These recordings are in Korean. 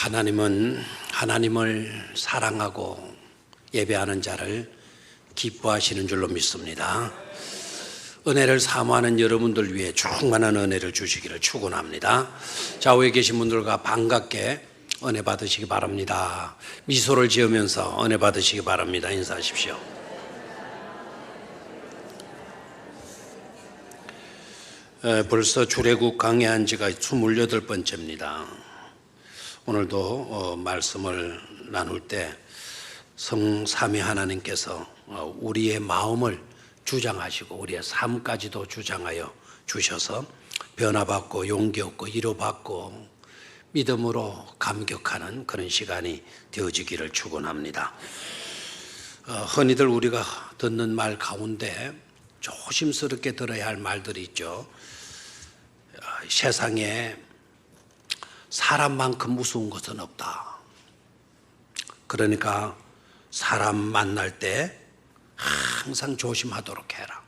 하나님은 하나님을 사랑하고 예배하는 자를 기뻐하시는 줄로 믿습니다. 은혜를 사모하는 여러분들 위해 충만한 은혜를 주시기를 축원합니다. 좌우에 계신 분들과 반갑게 은혜 받으시기 바랍니다. 미소를 지으면서 은혜 받으시기 바랍니다. 인사하십시오. 벌써 출애굽 강해한 지가 28번째입니다. 오늘도 말씀을 나눌 때 성삼위 하나님께서 우리의 마음을 주장하시고 우리의 삶까지도 주장하여 주셔서 변화받고 용기 얻고 위로받고 믿음으로 감격하는 그런 시간이 되어지기를 축원합니다. 흔히들 우리가 듣는 말 가운데 조심스럽게 들어야 할 말들이 있죠. 세상에 사람만큼 무서운 것은 없다. 그러니까 사람 만날 때 항상 조심하도록 해라.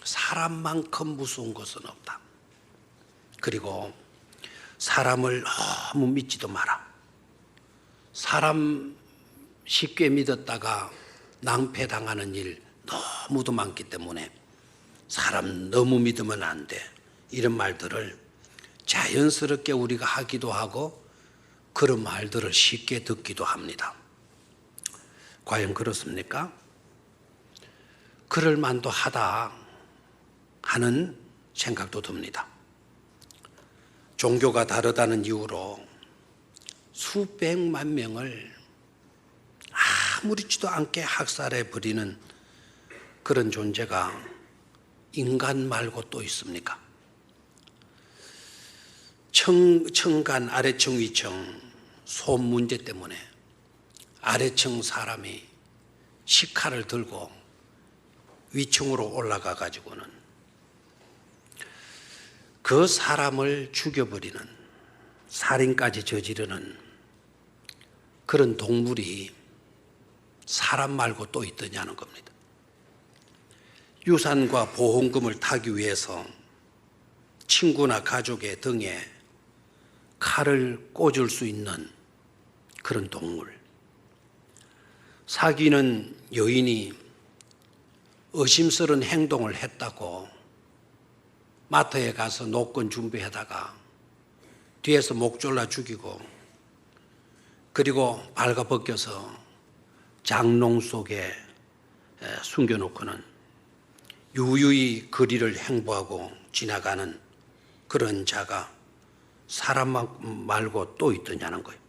사람만큼 무서운 것은 없다. 그리고 사람을 너무 믿지도 마라. 사람 쉽게 믿었다가 낭패당하는 일 너무도 많기 때문에 사람 너무 믿으면 안 돼. 이런 말들을 자연스럽게 우리가 하기도 하고 그런 말들을 쉽게 듣기도 합니다. 과연 그렇습니까? 그럴 만도 하다 하는 생각도 듭니다. 종교가 다르다는 이유로 수백만 명을 아무렇지도 않게 학살해 버리는 그런 존재가 인간 말고 또 있습니까? 청간, 아래층, 위층, 소음 문제 때문에 아래층 사람이 식칼을 들고 위층으로 올라가 가지고는 그 사람을 죽여버리는 살인까지 저지르는 그런 동물이 사람 말고 또 있더냐는 겁니다. 유산과 보험금을 타기 위해서 친구나 가족의 등에 칼을 꽂을 수 있는 그런 동물. 사귀는 여인이 의심스러운 행동을 했다고 마트에 가서 노건 준비하다가 뒤에서 목 졸라 죽이고 그리고 발가벗겨서 장롱 속에 숨겨놓고는 유유히 거리를 행보하고 지나가는 그런 자가 사람 말고 또 있더냐는 거예요.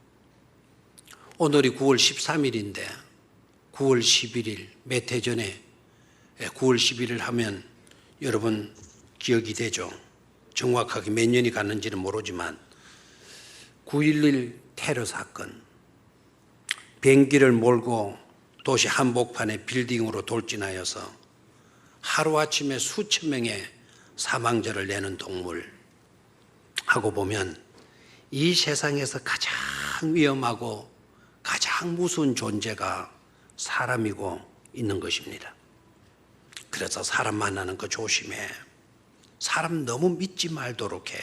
오늘이 9월 13일인데 9월 11일 몇 해 전에 9월 11일 하면 여러분 기억이 되죠. 정확하게 몇 년이 갔는지는 모르지만 9.11 테러 사건, 비행기를 몰고 도시 한복판에 빌딩으로 돌진하여서 하루아침에 수천 명의 사망자를 내는 동물 하고 보면 이 세상에서 가장 위험하고 가장 무서운 존재가 사람이고 있는 것입니다. 그래서 사람 만나는 거 조심해. 사람 너무 믿지 말도록 해.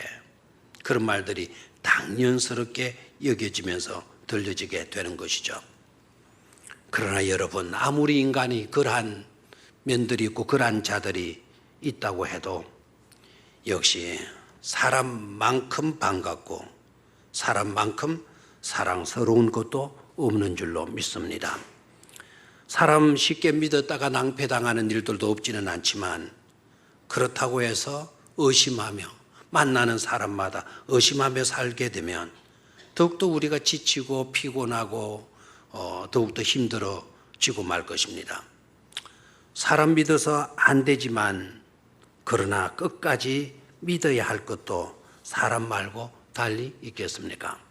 그런 말들이 당연스럽게 여겨지면서 들려지게 되는 것이죠. 그러나 여러분, 아무리 인간이 그러한 면들이 있고 그러한 자들이 있다고 해도 역시 사람만큼 반갑고 사람만큼 사랑스러운 것도 없는 줄로 믿습니다. 사람 쉽게 믿었다가 낭패당하는 일들도 없지는 않지만 그렇다고 해서 의심하며 만나는 사람마다 의심하며 살게 되면 더욱더 우리가 지치고 피곤하고 더욱더 힘들어지고 말 것입니다. 사람 믿어서 안 되지만 그러나 끝까지 믿어야 할 것도 사람 말고 달리 있겠습니까?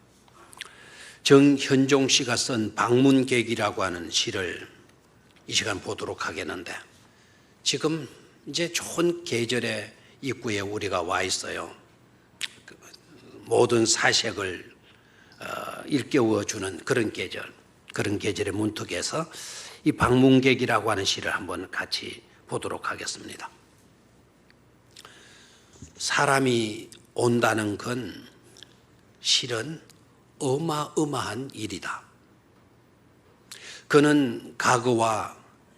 정현종 씨가 쓴 방문객이라고 하는 시를 이 시간 보도록 하겠는데 지금 이제 좋은 계절의 입구에 우리가 와 있어요. 모든 사색을 일깨워주는 그런 계절, 그런 계절의 문턱에서 이 방문객이라고 하는 시를 한번 같이 보도록 하겠습니다. 사람이 온다는 건 실은 어마어마한 일이다. 그는 과거와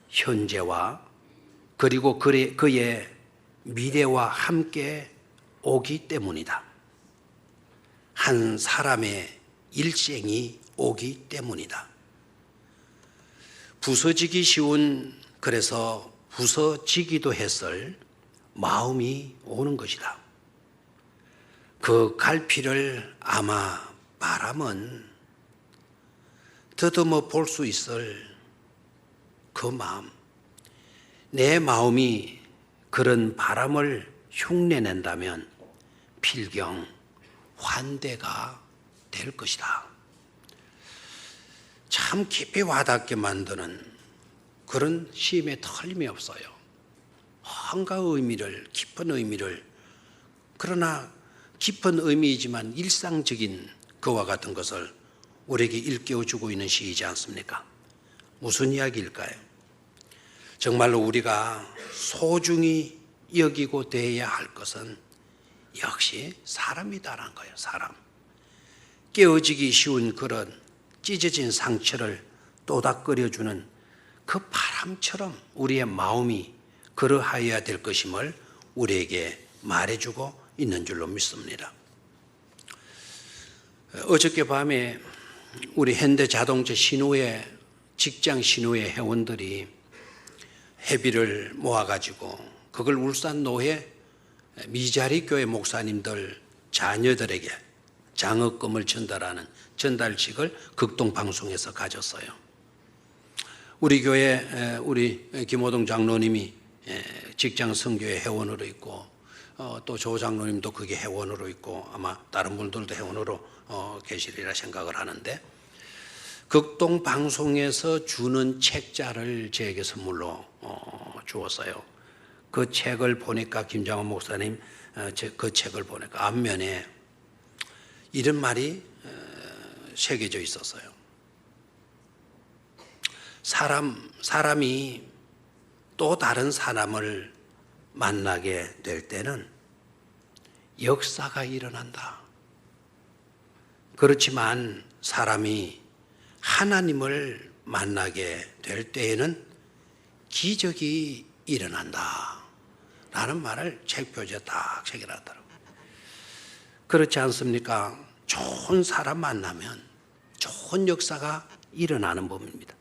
현재와 그리고 그의 미래와 함께 오기 때문이다. 한 사람의 일생이 오기 때문이다. 부서지기 쉬운, 그래서 부서지기도 했을 마음이 오는 것이다. 그 갈피를 아마 바람은 더듬어 볼 수 있을 그 마음, 내 마음이 그런 바람을 흉내낸다면 필경 환대가 될 것이다. 참 깊이 와닿게 만드는 그런 시임에 틀림이 없어요. 뭔가 의미를, 깊은 의미를, 그러나 깊은 의미이지만 일상적인 그와 같은 것을 우리에게 일깨워주고 있는 시이지 않습니까? 무슨 이야기일까요? 정말로 우리가 소중히 여기고 대해야 할 것은 역시 사람이다라는 거예요. 사람. 깨어지기 쉬운 그런 찢어진 상처를 또닥거려주는 그 바람처럼 우리의 마음이 그러하여야 될 것임을 우리에게 말해주고 있는 줄로 믿습니다. 어저께 밤에 우리 현대자동차 신호회, 직장 신호회 회원들이 회비를 모아가지고 그걸 울산 노회 미자리 교회 목사님들 자녀들에게 장학금을 전달하는 전달식을 극동방송에서 가졌어요. 우리 교회 우리 김호동 장로님이 직장 선교회 회원으로 있고 또 조 장로님도 그게 회원으로 있고 아마 다른 분들도 회원으로 계시리라 생각을 하는데, 극동방송에서 주는 책자를 저에게 선물로 주었어요. 그 책을 보니까 김장원 목사님 그 책을 보니까 앞면에 이런 말이 새겨져 있었어요. 사람이 또 다른 사람을 만나게 될 때는 역사가 일어난다. 그렇지만 사람이 하나님을 만나게 될 때에는 기적이 일어난다 라는 말을 책 표지에 딱 새겨놨더라고요. 그렇지 않습니까? 좋은 사람 만나면 좋은 역사가 일어나는 법입니다.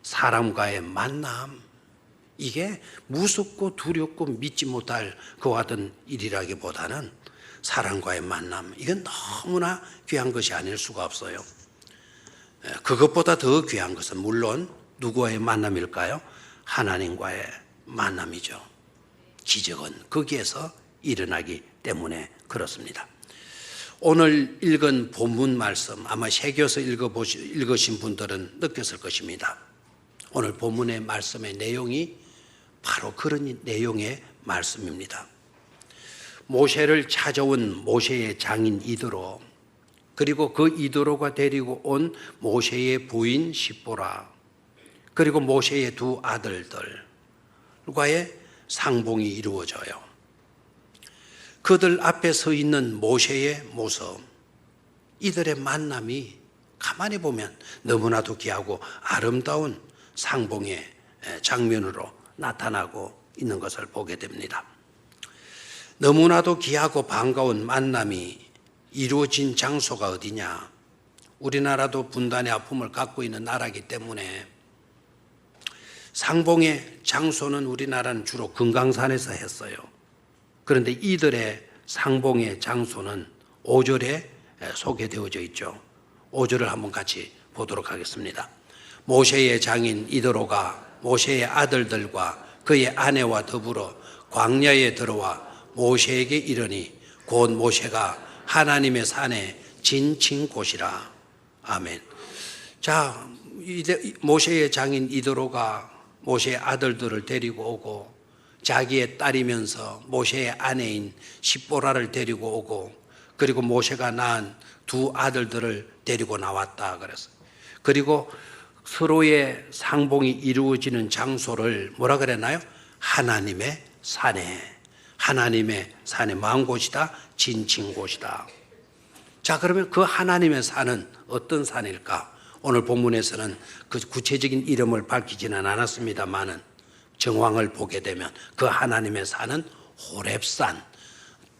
사람과의 만남, 이게 무섭고 두렵고 믿지 못할 그와 같은 일이라기보다는 사람과의 만남, 이건 너무나 귀한 것이 아닐 수가 없어요. 그것보다 더 귀한 것은 물론 누구와의 만남일까요? 하나님과의 만남이죠. 기적은 거기에서 일어나기 때문에 그렇습니다. 오늘 읽은 본문 말씀 아마 새겨서 읽으신 분들은 느꼈을 것입니다. 오늘 본문의 말씀의 내용이 바로 그런 내용의 말씀입니다. 모세를 찾아온 모세의 장인 이드로, 그리고 그 이드로가 데리고 온 모세의 부인 십보라, 그리고 모세의 두 아들들과의 상봉이 이루어져요. 그들 앞에 서 있는 모세의 모습, 이들의 만남이 가만히 보면 너무나도 귀하고 아름다운 상봉의 장면으로 나타나고 있는 것을 보게 됩니다. 너무나도 귀하고 반가운 만남이 이루어진 장소가 어디냐? 우리나라도 분단의 아픔을 갖고 있는 나라이기 때문에 상봉의 장소는 우리나라는 주로 금강산에서 했어요. 그런데 이들의 상봉의 장소는 5절에 소개되어져 있죠. 5절을 한번 같이 보도록 하겠습니다. 모세의 장인 이드로가 모세의 아들들과 그의 아내와 더불어 광야에 들어와 모세에게 이르니 곧 모세가 하나님의 산에 진친 곳이라. 아멘. 자, 모세의 장인 이드로가 모세의 아들들을 데리고 오고 자기의 딸이면서 모세의 아내인 십보라를 데리고 오고 그리고 모세가 낳은 두 아들들을 데리고 나왔다 그랬어요. 그리고 서로의 상봉이 이루어지는 장소를 뭐라 그랬나요? 하나님의 산에, 하나님의 산에 마은 곳이다, 진친 곳이다. 자, 그러면 그 하나님의 산은 어떤 산일까? 오늘 본문에서는 그 구체적인 이름을 밝히지는 않았습니다만은 정황을 보게 되면 그 하나님의 산은 호렙산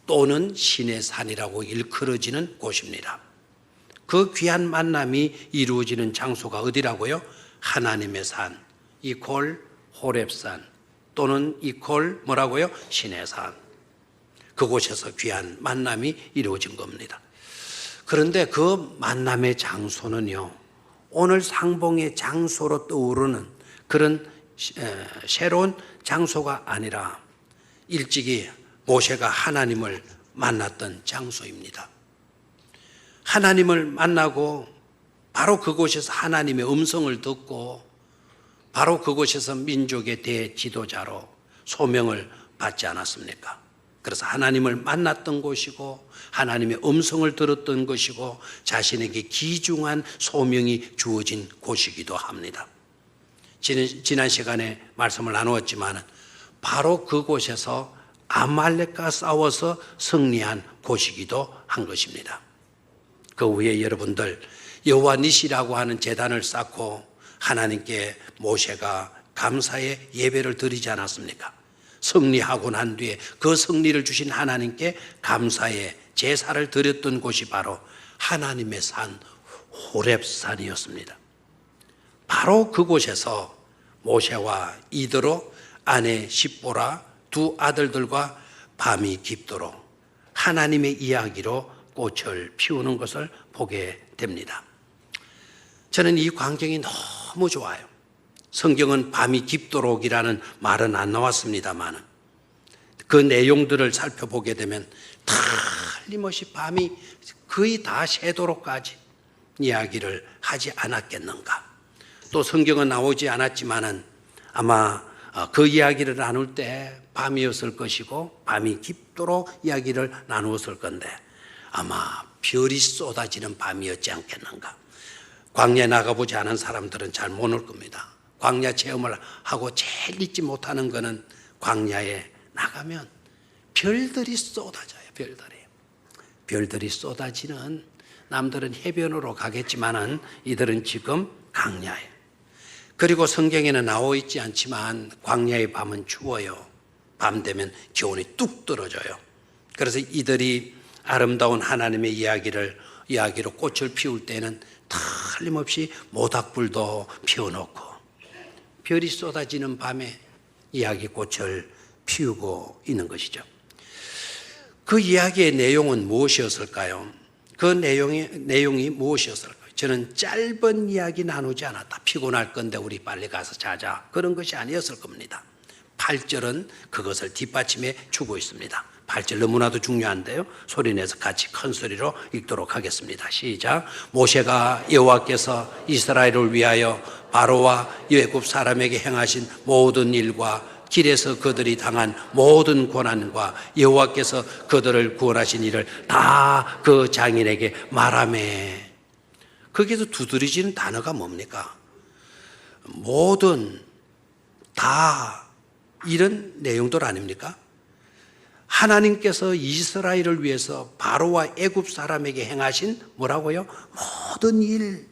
또는 신의 산이라고 일컬어지는 곳입니다. 그 귀한 만남이 이루어지는 장소가 어디라고요? 하나님의 산, 이콜 호렙산 또는 이콜 뭐라고요? 신의 산. 그곳에서 귀한 만남이 이루어진 겁니다. 그런데 그 만남의 장소는요, 오늘 상봉의 장소로 떠오르는 그런 새로운 장소가 아니라 일찍이 모세가 하나님을 만났던 장소입니다. 하나님을 만나고 바로 그곳에서 하나님의 음성을 듣고 바로 그곳에서 민족의 대지도자로 소명을 받지 않았습니까? 그래서 하나님을 만났던 곳이고 하나님의 음성을 들었던 것이고 자신에게 귀중한 소명이 주어진 곳이기도 합니다. 지난 시간에 말씀을 나누었지만 바로 그곳에서 아말렉과 싸워서 승리한 곳이기도 한 것입니다. 그 후에 여러분들 여호와 니시라고 하는 제단을 쌓고 하나님께 모세가 감사의 예배를 드리지 않았습니까? 승리하고 난 뒤에 그 승리를 주신 하나님께 감사의 제사를 드렸던 곳이 바로 하나님의 산 호렙산이었습니다. 바로 그곳에서 모세와 이드로 아내 십보라 두 아들들과 밤이 깊도록 하나님의 이야기로 꽃을 피우는 것을 보게 됩니다. 저는 이 광경이 너무 좋아요. 성경은 밤이 깊도록이라는 말은 안 나왔습니다만 그 내용들을 살펴보게 되면 틀림없이 밤이 거의 다 새도록까지 이야기를 하지 않았겠는가. 또 성경은 나오지 않았지만은 아마 그 이야기를 나눌 때 밤이었을 것이고 밤이 깊도록 이야기를 나누었을 건데 아마 별이 쏟아지는 밤이었지 않겠는가. 광야에 나가보지 않은 사람들은 잘 모를 겁니다. 광야 체험을 하고 제일 잊지 못하는 것은 광야에 나가면 별들이 쏟아져요. 별들이 쏟아지는, 남들은 해변으로 가겠지만은 이들은 지금 광야에. 그리고 성경에는 나와 있지 않지만 광야의 밤은 추워요. 밤 되면 기온이 뚝 떨어져요. 그래서 이들이 아름다운 하나님의 이야기로 꽃을 피울 때는 틀림없이 모닥불도 피워놓고 별이 쏟아지는 밤에 이야기꽃을 피우고 있는 것이죠. 그 이야기의 내용은 무엇이었을까요? 그 내용이 무엇이었을까요? 저는 짧은 이야기 나누지 않았다. 피곤할 건데 우리 빨리 가서 자자. 그런 것이 아니었을 겁니다. 8절은 그것을 뒷받침해 주고 있습니다. 8절 너무나도 중요한데요. 소리내서 같이 큰 소리로 읽도록 하겠습니다. 시작. 모세가 여호와께서 이스라엘을 위하여 바로와 애굽 사람에게 행하신 모든 일과 길에서 그들이 당한 모든 고난과 여호와께서 그들을 구원하신 일을 다 그 장인에게 말하매. 거기서 두드러지는 단어가 뭡니까? 모든, 다, 이런 내용들 아닙니까? 하나님께서 이스라엘을 위해서 바로와 애굽 사람에게 행하신 뭐라고요? 모든 일.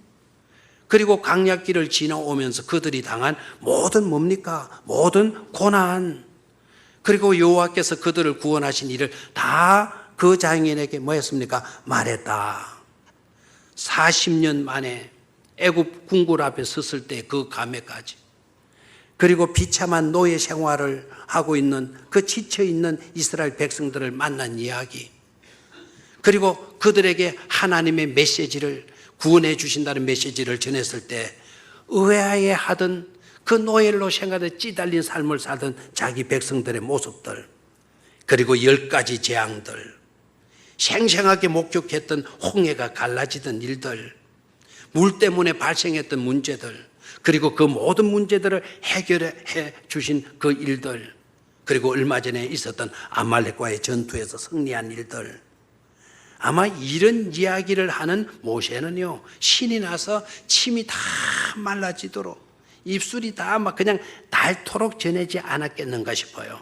그리고 광야길을 지나오면서 그들이 당한 모든 뭡니까? 모든 고난. 그리고 여호와께서 그들을 구원하신 일을 다 그 장인에게 뭐 했습니까? 말했다. 40년 만에 애굽 궁굴 앞에 섰을 때 그 감회까지, 그리고 비참한 노예 생활을 하고 있는 그 지쳐있는 이스라엘 백성들을 만난 이야기, 그리고 그들에게 하나님의 메시지를, 구원해 주신다는 메시지를 전했을 때 의아해하던 그 노예로 생각하듯 찌달린 삶을 살던 자기 백성들의 모습들, 그리고 10가지 재앙들, 생생하게 목격했던 홍해가 갈라지던 일들, 물 때문에 발생했던 문제들, 그리고 그 모든 문제들을 해결해 주신 그 일들, 그리고 얼마 전에 있었던 아말렉과의 전투에서 승리한 일들, 아마 이런 이야기를 하는 모세는요, 신이 나서 침이 다 말라지도록 입술이 다 막 그냥 닳도록 전하지 않았겠는가 싶어요.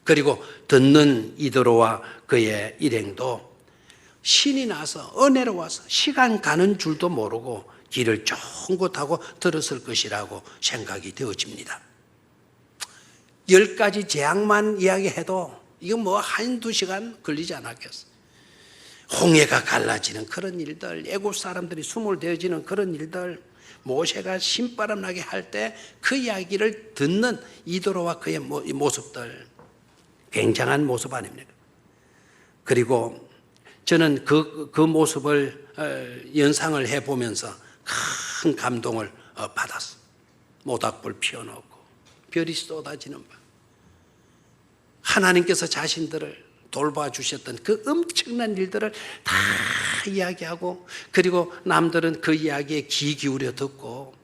그리고 듣는 이드로와 그의 일행도 신이 나서 은혜로 와서 시간 가는 줄도 모르고 길을 좋은 곳하고 들었을 것이라고 생각이 되어집니다. 10가지 재앙만 이야기해도 이거 뭐 한두 시간 걸리지 않았겠어요. 홍해가 갈라지는 그런 일들, 애굽 사람들이 숨을 대어지는 그런 일들, 모세가 신바람 나게 할 때 그 이야기를 듣는 이도로와 그의 모습들, 굉장한 모습 아닙니까? 그리고 저는 그 모습을 연상을 해보면서 큰 감동을 받았어요. 모닥불 피워놓고 별이 쏟아지는 밤, 하나님께서 자신들을 돌봐주셨던 그 엄청난 일들을 다 이야기하고, 그리고 남들은 그 이야기에 귀 기울여 듣고,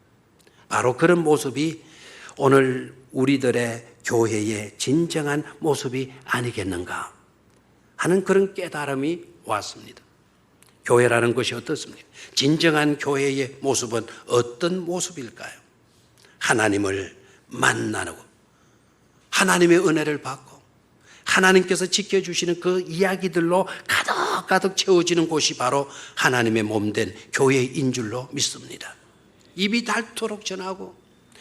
바로 그런 모습이 오늘 우리들의 교회의 진정한 모습이 아니겠는가 하는 그런 깨달음이 왔습니다. 교회라는 것이 어떻습니까? 진정한 교회의 모습은 어떤 모습일까요? 하나님을 만나고 하나님의 은혜를 받고 하나님께서 지켜주시는 그 이야기들로 가득가득 채워지는 곳이 바로 하나님의 몸된 교회인 줄로 믿습니다. 입이 닳도록 전하고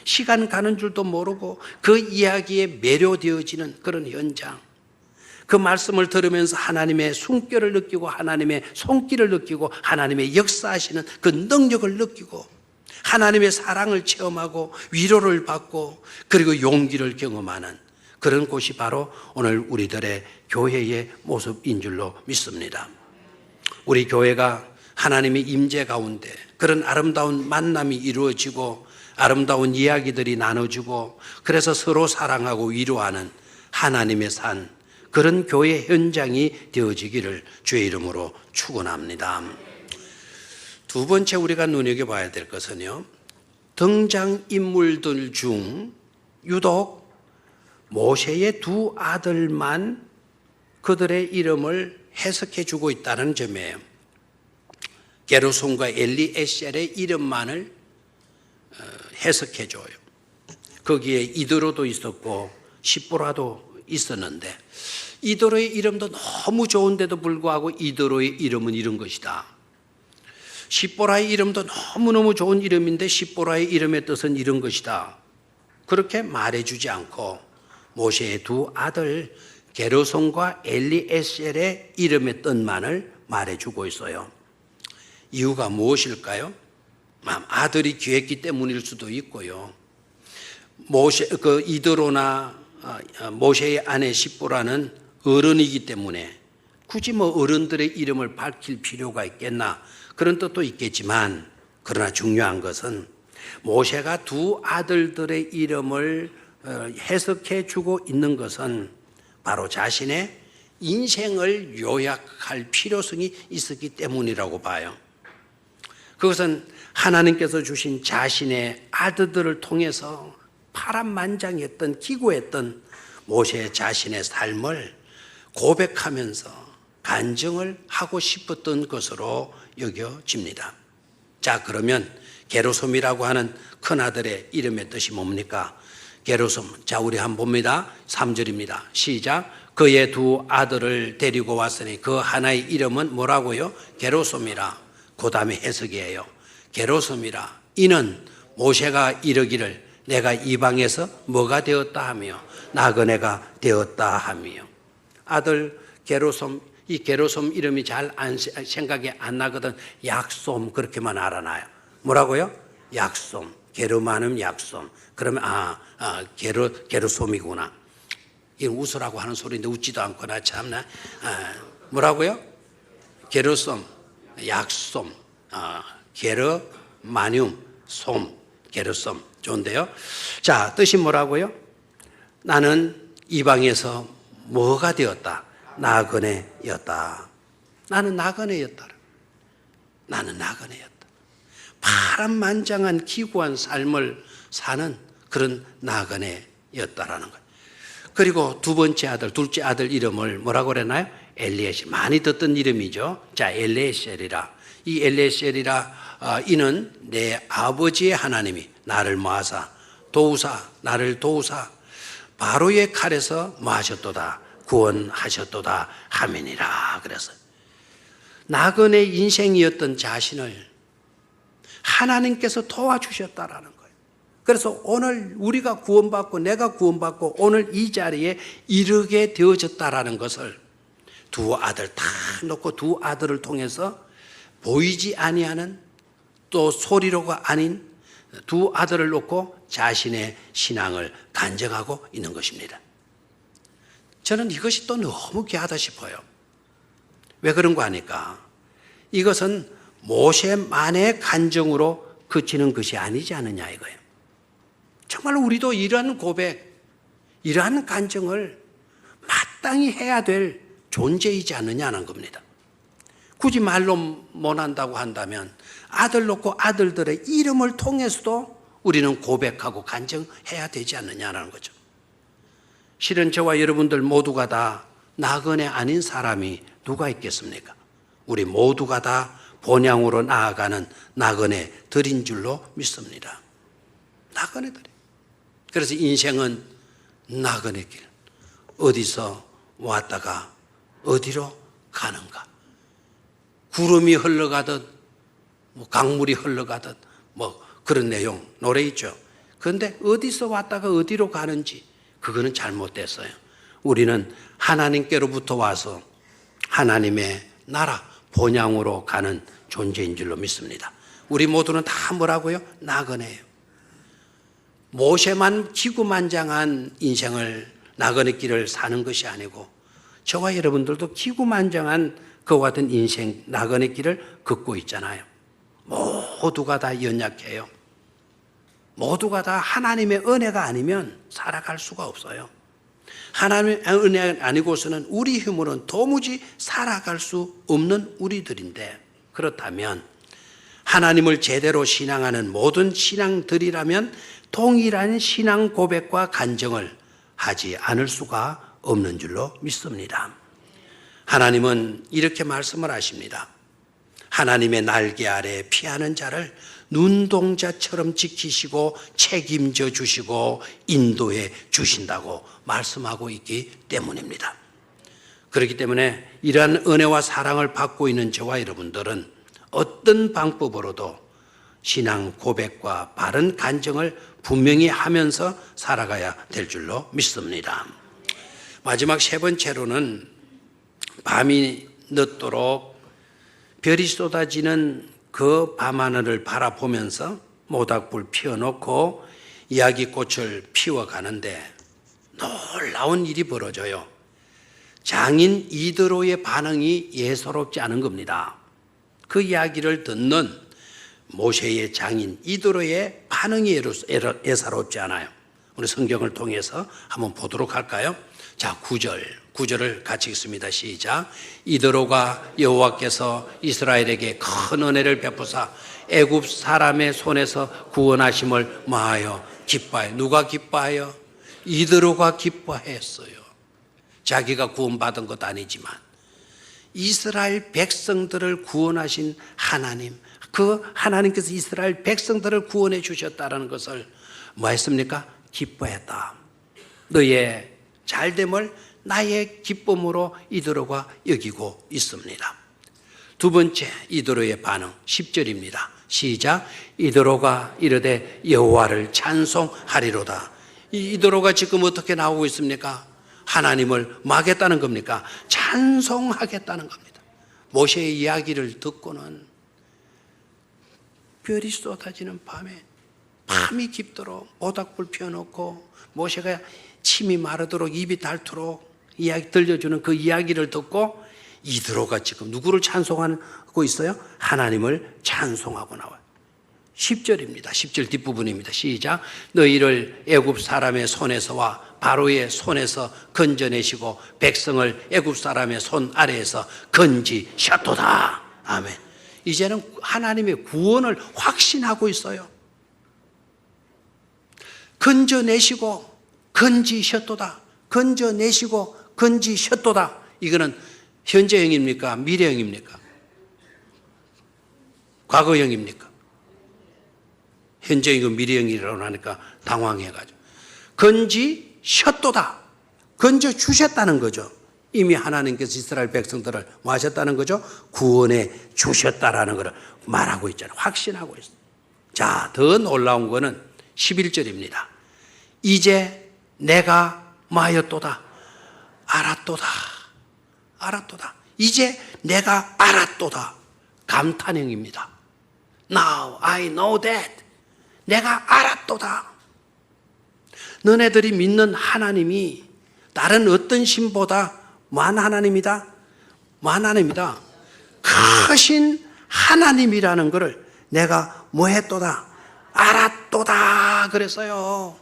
시간 가는 줄도 모르고 그 이야기에 매료되어지는 그런 현장, 그 말씀을 들으면서 하나님의 숨결을 느끼고 하나님의 손길을 느끼고 하나님의 역사하시는 그 능력을 느끼고 하나님의 사랑을 체험하고 위로를 받고 그리고 용기를 경험하는 그런 곳이 바로 오늘 우리들의 교회의 모습인 줄로 믿습니다. 우리 교회가 하나님의 임재 가운데 그런 아름다운 만남이 이루어지고 아름다운 이야기들이 나눠지고 그래서 서로 사랑하고 위로하는 하나님의 산, 그런 교회 현장이 되어지기를 주의 이름으로 축원합니다. 두 번째 우리가 눈여겨봐야 될 것은요, 등장인물들 중 유독 모세의 두 아들만 그들의 이름을 해석해 주고 있다는 점이에요. 게르손과 엘리에셀의 이름만을 해석해 줘요. 거기에 이드로도 있었고 십보라도 있었는데, 이드로의 이름도 너무 좋은데도 불구하고 이드로의 이름은 이런 것이다. 십보라의 이름도 너무너무 좋은 이름인데 십보라의 이름의 뜻은 이런 것이다. 그렇게 말해주지 않고 모세의 두 아들 게르손과 엘리에셀의 이름의 뜻만을 말해주고 있어요. 이유가 무엇일까요? 아들이 귀했기 때문일 수도 있고요. 이드로나 모세의 아내 십보라는 어른이기 때문에 굳이 어른들의 이름을 밝힐 필요가 있겠나, 그런 뜻도 있겠지만, 그러나 중요한 것은 모세가 두 아들들의 이름을 해석해 주고 있는 것은 바로 자신의 인생을 요약할 필요성이 있었기 때문이라고 봐요. 그것은 하나님께서 주신 자신의 아들들을 통해서 파란만장했던, 기구했던 모세 자신의 삶을 고백하면서 간증을 하고 싶었던 것으로 여겨집니다. 자, 그러면 게르솜이라고 하는 큰아들의 이름의 뜻이 뭡니까? 게르솜. 자, 우리 한번 봅니다. 3절입니다. 시작. 그의 두 아들을 데리고 왔으니 그 하나의 이름은 뭐라고요? 게르솜이라. 그 다음에 해석이에요. 게르솜이라. 이는 모세가 이르기를 내가 이방에서 뭐가 되었다 하며 나그네가 되었다 하며. 아들 게르솜, 이 게르솜 이름이 잘 생각이 안 나거든. 약솜, 그렇게만 알아놔요. 뭐라고요? 약솜. 게르만음 약솜. 그러면 게르솜이구나. 이건 웃으라고 하는 소리인데 웃지도 않거나 참나. 뭐라고요? 게르솜, 약솜, 게르마늄, 솜, 게르솜. 좋은데요. 자, 뜻이 뭐라고요? 나는 이방에서 뭐가 되었다? 나그네였다. 나는 나그네였다. 나는 나그네였다. 파란만장한 기구한 삶을 사는 그런 나그네였다라는 거예요. 그리고 두 번째 아들, 둘째 아들 이름을 뭐라고 그랬나요? 엘리에셀. 많이 듣던 이름이죠. 자, 엘리에셀이라. 이 엘리에셀이라, 이는 내 아버지의 하나님이 나를 모아사 도우사, 나를 도우사 바로의 칼에서 모하셨도다, 구원하셨도다 하미니라. 그래서 나그네 인생이었던 자신을 하나님께서 도와주셨다라는 거예요. 그래서 오늘 우리가 구원받고 내가 구원받고 오늘 이 자리에 이르게 되어졌다라는 것을 두 아들 다 놓고 두 아들을 통해서 보이지 아니하는 또 소리로가 아닌 두 아들을 놓고 자신의 신앙을 간증하고 있는 것입니다. 저는 이것이 또 너무 귀하다 싶어요. 왜 그런 거 아니까? 이것은 모세만의 간증으로 그치는 것이 아니지 않느냐 이거예요. 정말 우리도 이러한 고백, 이러한 간증을 마땅히 해야 될 존재이지 않느냐는 겁니다. 굳이 말로 못한다고 한다면 아들 놓고 아들들의 이름을 통해서도 우리는 고백하고 간증해야 되지 않느냐는 거죠. 실은 저와 여러분들 모두가 다 나그네 아닌 사람이 누가 있겠습니까? 우리 모두가 다 본향으로 나아가는 나그네들인 줄로 믿습니다. 나그네들. 그래서 인생은 나그네길. 어디서 왔다가 어디로 가는가. 구름이 흘러가듯 강물이 흘러가듯 그런 내용 노래 있죠. 그런데 어디서 왔다가 어디로 가는지 그거는 잘못됐어요. 우리는 하나님께로부터 와서 하나님의 나라 본향으로 가는 존재인 줄로 믿습니다. 우리 모두는 다 뭐라고요? 나그네예요. 모세만 기구만장한 인생을 나그네 길을 사는 것이 아니고 저와 여러분들도 기구만장한 그와 같은 인생 나그네 길을 걷고 있잖아요. 모두가 다 연약해요. 모두가 다 하나님의 은혜가 아니면 살아갈 수가 없어요. 하나님의 은혜가 아니고서는 우리 힘으로는 도무지 살아갈 수 없는 우리들인데, 그렇다면 하나님을 제대로 신앙하는 모든 신앙들이라면 동일한 신앙 고백과 간증을 하지 않을 수가 없는 줄로 믿습니다. 하나님은 이렇게 말씀을 하십니다. 하나님의 날개 아래 피하는 자를 눈동자처럼 지키시고 책임져 주시고 인도해 주신다고 말씀하고 있기 때문입니다. 그렇기 때문에 이러한 은혜와 사랑을 받고 있는 저와 여러분들은 어떤 방법으로도 신앙 고백과 바른 간증을 분명히 하면서 살아가야 될 줄로 믿습니다. 마지막 세 번째로는 밤이 늦도록 별이 쏟아지는 그 밤하늘을 바라보면서 모닥불 피워놓고 이야기꽃을 피워가는데 놀라운 일이 벌어져요. 장인 이드로의 반응이 예사롭지 않은 겁니다. 그 이야기를 듣는 모세의 장인 이드로의 반응이 예사롭지 않아요. 우리 성경을 통해서 한번 보도록 할까요? 자, 9절을 같이 읽습니다. 시작. 이드로가 여호와께서 이스라엘에게 큰 은혜를 베푸사 애굽 사람의 손에서 구원하심을 마하여 기뻐해. 누가 기뻐하여? 이드로가 기뻐했어요. 자기가 구원받은 것도 아니지만 이스라엘 백성들을 구원하신 하나님, 그 하나님께서 이스라엘 백성들을 구원해 주셨다는 것을 뭐 했습니까? 기뻐했다. 너의 잘됨을 나의 기쁨으로 이드로가 여기고 있습니다. 두 번째 이드로의 반응 10절입니다. 시작. 이드로가 이르되 여호와를 찬송하리로다. 이 이드로가 지금 어떻게 나오고 있습니까? 하나님을 마겠다는 겁니까? 찬송하겠다는 겁니다. 모세의 이야기를 듣고는 별이 쏟아지는 밤이 깊도록 모닥불 피워놓고 모세가 침이 마르도록 입이 닳도록 이야기 들려주는 그 이야기를 듣고 이드로가 지금 누구를 찬송하고 있어요? 하나님을 찬송하고 나와요. 10절입니다. 10절 뒷부분입니다. 시작. 너희를 애굽 사람의 손에서와 바로의 손에서 건져내시고 백성을 애굽 사람의 손 아래에서 건지셨도다. 아멘. 이제는 하나님의 구원을 확신하고 있어요. 건져내시고 건지셨도다. 건져내시고 건지셨도다. 이거는 현재형입니까? 미래형입니까? 과거형입니까? 현재형이고 미래형이라고 하니까 당황해가지고 건지셨도다. 건져주셨다는 거죠. 이미 하나님께서 이스라엘 백성들을 뭐 하셨다는 거죠? 구원해 주셨다라는 것을 말하고 있잖아요. 확신하고 있어요. 자, 더 놀라운 거는 11절입니다. 이제 내가 마였도다. 알았도다. 알았도다. 이제 내가 알았도다. 감탄형입니다. Now I know that. 내가 알았도다. 너네들이 믿는 하나님이 다른 어떤 신보다 뭐한 하나님이다? 뭐한 하나님이다? 크신 하나님이라는 것을 내가 뭐 했도다? 알았도다 그랬어요.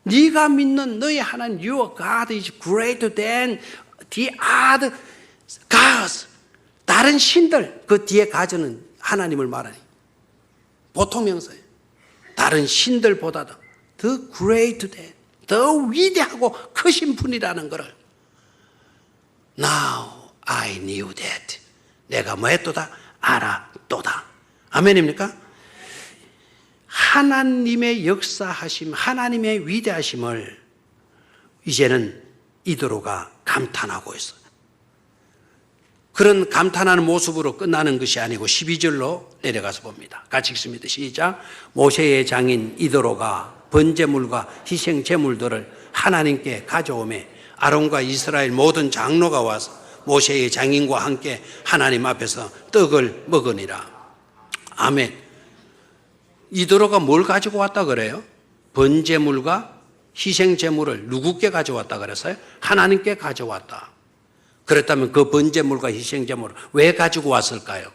네가 믿는 너희 하나님 Your God is greater than the other gods. 다른 신들 그 뒤에 가져는 하나님을 말하니 보통 명사예요. 다른 신들보다도 더 greater than, 더 위대하고 크신 분이라는 것을 Now I knew that. 내가 뭐 했도다? 알았도다. 아멘입니까? 하나님의 역사하심, 하나님의 위대하심을 이제는 이도로가 감탄하고 있어요. 그런 감탄하는 모습으로 끝나는 것이 아니고 12절로 내려가서 봅니다. 같이 읽습니다. 시작. 모세의 장인 이도로가 번제물과 희생 제물들을 하나님께 가져오매 아론과 이스라엘 모든 장로가 와서 모세의 장인과 함께 하나님 앞에서 떡을 먹으니라. 아멘. 이도로가 뭘 가지고 왔다 그래요? 번제물과 희생 제물을 누구께 가져왔다 그랬어요? 하나님께 가져왔다. 그렇다면 그 번제물과 희생 제물을 왜 가지고 왔을까요?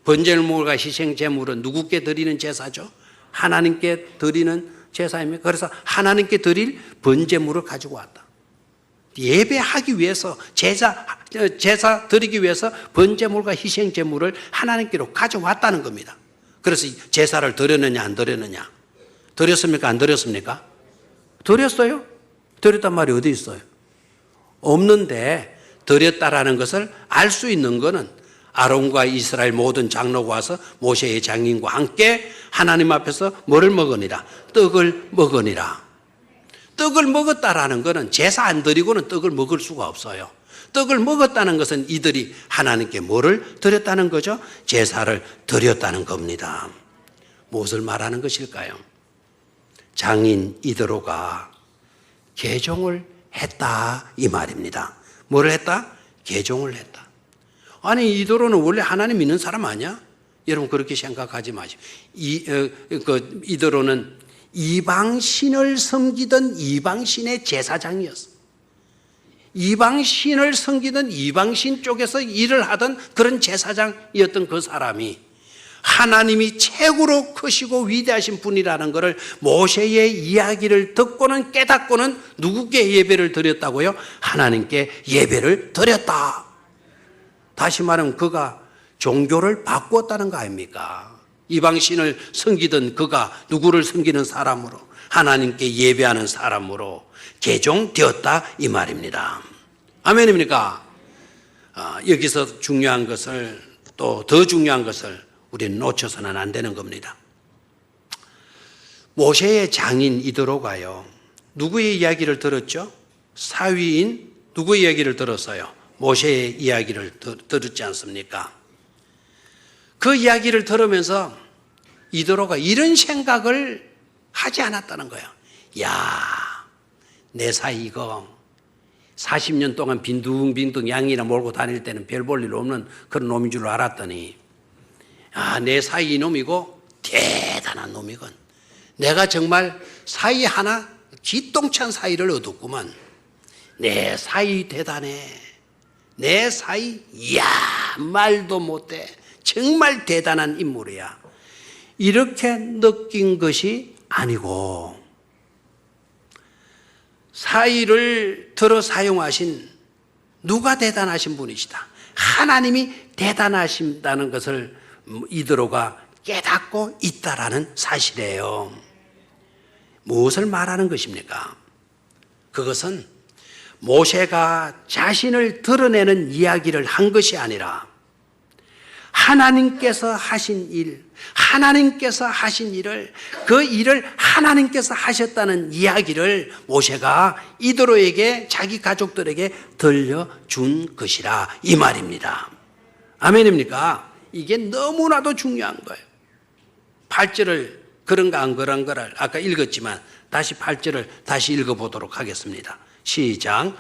번제물과 희생 제물은 누구께 드리는 제사죠? 하나님께 드리는 제사입니다. 그래서 하나님께 드릴 번제물을 가지고 왔다. 예배하기 위해서 제사 드리기 위해서 번제물과 희생 제물을 하나님께로 가져왔다는 겁니다. 그래서 제사를 드렸느냐 안 드렸느냐? 드렸습니까 안 드렸습니까? 드렸어요? 드렸단 말이 어디 있어요? 없는데 드렸다라는 것을 알 수 있는 것은 아론과 이스라엘 모든 장로가 와서 모세의 장인과 함께 하나님 앞에서 뭐를 먹으니라? 떡을 먹으니라. 떡을 먹었다라는 것은 제사 안 드리고는 떡을 먹을 수가 없어요. 떡을 먹었다는 것은 이들이 하나님께 뭐를 드렸다는 거죠? 제사를 드렸다는 겁니다. 무엇을 말하는 것일까요? 장인 이드로가 개종을 했다 이 말입니다. 뭐를 했다? 개종을 했다. 아니 이드로는 원래 하나님 믿는 사람 아니야? 여러분 그렇게 생각하지 마시고 이드로는 이방신을 섬기던 이방신의 제사장이었어. 이방신을 섬기던 이방신 쪽에서 일을 하던 그런 제사장이었던 그 사람이 하나님이 최고로 크시고 위대하신 분이라는 것을 모세의 이야기를 듣고는 깨닫고는 누구께 예배를 드렸다고요? 하나님께 예배를 드렸다. 다시 말하면 그가 종교를 바꾸었다는 거 아닙니까? 이방신을 섬기던 그가 누구를 섬기는 사람으로 하나님께 예배하는 사람으로 개종되었다 이 말입니다. 아멘입니까? 여기서 중요한 것을 또 더 중요한 것을 우리는 놓쳐서는 안 되는 겁니다. 모세의 장인 이드로가요. 누구의 이야기를 들었죠? 사위인 누구의 이야기를 들었어요? 모세의 이야기를 들었지 않습니까? 그 이야기를 들으면서 이드로가 이런 생각을 하지 않았다는 거예요. 야, 내 사위 이거 40년 동안 빈둥빈둥 양이나 몰고 다닐 때는 별 볼 일 없는 그런 놈인 줄 알았더니 내 사위 이놈이고 대단한 놈이건 내가 정말 사위 하나 기똥찬 사위를 얻었구만. 내 사위 대단해. 내 사위 이야 말도 못해. 정말 대단한 인물이야. 이렇게 느낀 것이 아니고 사위를 들어 사용하신 누가 대단하신 분이시다. 하나님이 대단하신다는 것을 이드로가 깨닫고 있다라는 사실이에요. 무엇을 말하는 것입니까? 그것은 모세가 자신을 드러내는 이야기를 한 것이 아니라 하나님께서 하신 일, 하나님께서 하신 일을, 그 일을 하나님께서 하셨다는 이야기를 모세가 이드로에게, 자기 가족들에게 들려준 것이라 이 말입니다. 아멘입니까? 이게 너무나도 중요한 거예요. 8절을 그런가 안 그런가를 아까 읽었지만 다시 8절을 다시 읽어보도록 하겠습니다. 시작.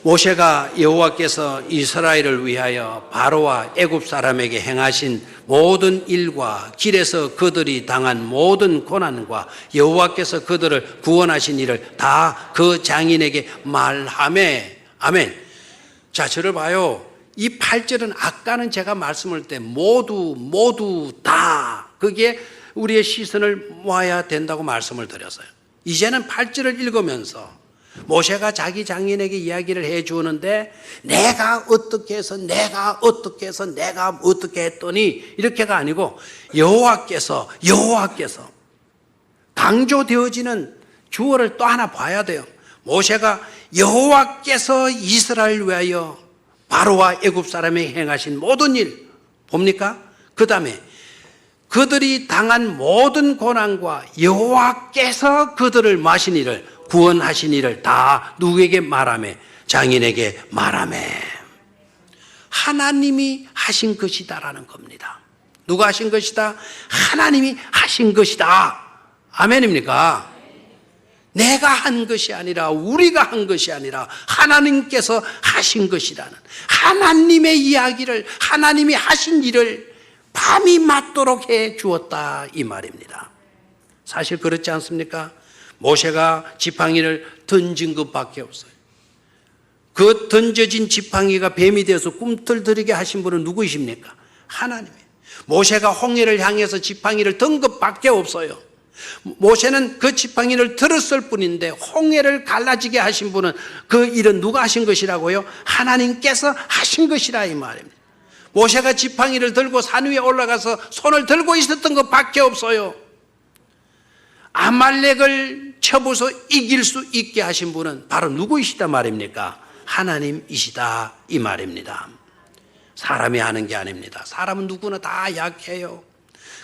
모세가 여호와께서 이스라엘을 위하여 바로와 애굽 사람에게 행하신 모든 일과 길에서 그들이 당한 모든 고난과 여호와께서 그들을 구원하신 일을 다 그 장인에게 말하매. 아멘. 자, 저를 봐요. 이 8절은 아까는 제가 말씀을 때 모두 다 그게 우리의 시선을 모아야 된다고 말씀을 드렸어요. 이제는 8절을 읽으면서 모세가 자기 장인에게 이야기를 해 주는데 내가 어떻게 해서 내가 어떻게 했더니 이렇게가 아니고 여호와께서 강조되어지는 주어를 또 하나 봐야 돼요. 모세가 여호와께서 이스라엘 위하여 바로와 애굽 사람에게 행하신 모든 일 봅니까? 그 다음에 그들이 당한 모든 고난과 여호와께서 그들을 마신 일을 구원하신 일을 다 누구에게 말하며? 장인에게 말하며. 하나님이 하신 것이다라는 겁니다. 누가 하신 것이다? 하나님이 하신 것이다. 아멘입니까? 내가 한 것이 아니라 우리가 한 것이 아니라 하나님께서 하신 것이라는 하나님의 이야기를, 하나님이 하신 일을 밤이 맞도록 해 주었다 이 말입니다. 사실 그렇지 않습니까? 모세가 지팡이를 던진 것밖에 없어요. 그 던져진 지팡이가 뱀이 되어서 꿈틀거리게 하신 분은 누구이십니까? 하나님이에요. 모세가 홍해를 향해서 지팡이를 든 것밖에 없어요. 모세는 그 지팡이를 들었을 뿐인데 홍해를 갈라지게 하신 분은 그 일은 누가 하신 것이라고요? 하나님께서 하신 것이라 이 말입니다. 모세가 지팡이를 들고 산 위에 올라가서 손을 들고 있었던 것밖에 없어요. 아말렉을 쳐부서 이길 수 있게 하신 분은 바로 누구이시다 말입니까? 하나님이시다 이 말입니다. 사람이 하는 게 아닙니다. 사람은 누구나 다 약해요.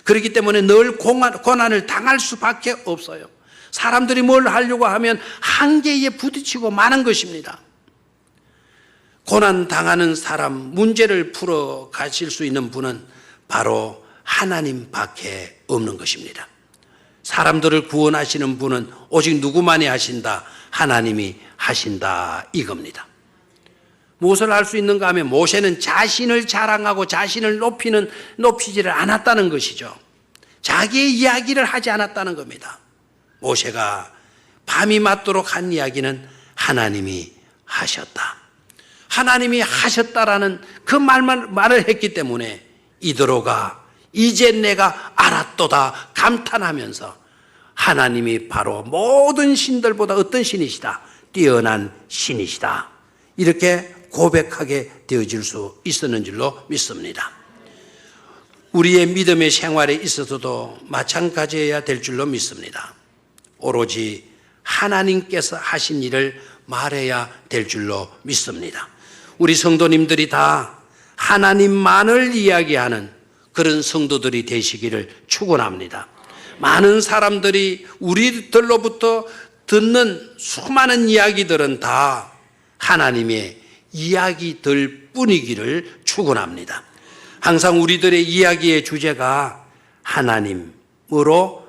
그렇기 때문에 늘 고난을 당할 수밖에 없어요. 사람들이 뭘 하려고 하면 한계에 부딪히고 마는 것입니다. 고난 당하는 사람, 문제를 풀어 가실 수 있는 분은 바로 하나님밖에 없는 것입니다. 사람들을 구원하시는 분은 오직 누구만이 하신다? 하나님이 하신다 이겁니다. 무엇을 할 수 있는가 하면 모세는 자신을 자랑하고 자신을 높이지를 않았다는 것이죠. 자기의 이야기를 하지 않았다는 겁니다. 모세가 밤이 맞도록 한 이야기는 하나님이 하셨다. 하나님이 하셨다라는 그 말을 했기 때문에 이드로가 이제 내가 알았도다 감탄하면서 하나님이 바로 모든 신들보다 어떤 신이시다? 뛰어난 신이시다. 이렇게 고백하게 되어질 수 있었는 줄로 믿습니다. 우리의 믿음의 생활에 있어서도 마찬가지여야 될 줄로 믿습니다. 오로지 하나님께서 하신 일을 말해야 될 줄로 믿습니다. 우리 성도님들이 다 하나님만을 이야기하는 그런 성도들이 되시기를 축원합니다. 많은 사람들이 우리들로부터 듣는 수많은 이야기들은 다 하나님의 이야기들 뿐이기를 축원합니다. 항상 우리들의 이야기의 주제가 하나님으로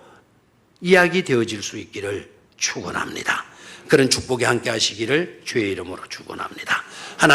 이야기 되어질 수 있기를 축원합니다. 그런 축복에 함께 하시기를 주의 이름으로 축원합니다.